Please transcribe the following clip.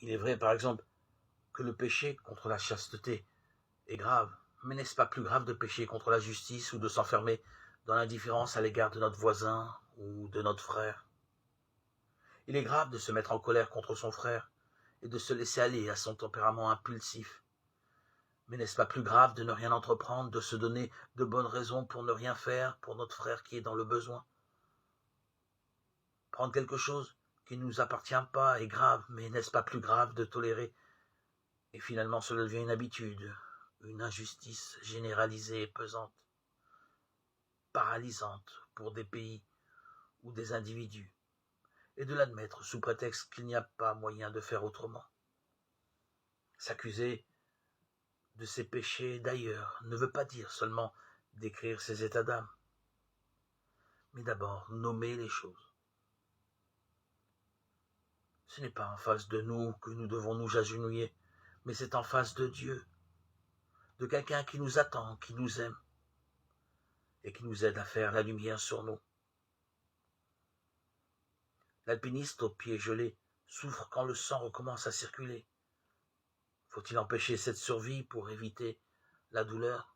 Il est vrai, par exemple, que le péché contre la chasteté est grave, mais n'est-ce pas plus grave de pécher contre la justice ou de s'enfermer dans l'indifférence à l'égard de notre voisin ou de notre frère? Il est grave de se mettre en colère contre son frère et de se laisser aller à son tempérament impulsif. Mais n'est-ce pas plus grave de ne rien entreprendre, de se donner de bonnes raisons pour ne rien faire pour notre frère qui est dans le besoin? Prendre quelque chose qui ne nous appartient pas est grave, mais n'est-ce pas plus grave de tolérer et finalement cela devient une habitude, une injustice généralisée et pesante, paralysante pour des pays ou des individus, et de l'admettre sous prétexte qu'il n'y a pas moyen de faire autrement. S'accuser de ses péchés d'ailleurs ne veut pas dire seulement décrire ses états d'âme, mais d'abord nommer les choses. Ce n'est pas en face de nous que nous devons nous agenouiller, mais c'est en face de Dieu, de quelqu'un qui nous attend, qui nous aime, et qui nous aide à faire la lumière sur nous. L'alpiniste aux pieds gelés souffre quand le sang recommence à circuler. Faut-il empêcher cette survie pour éviter la douleur?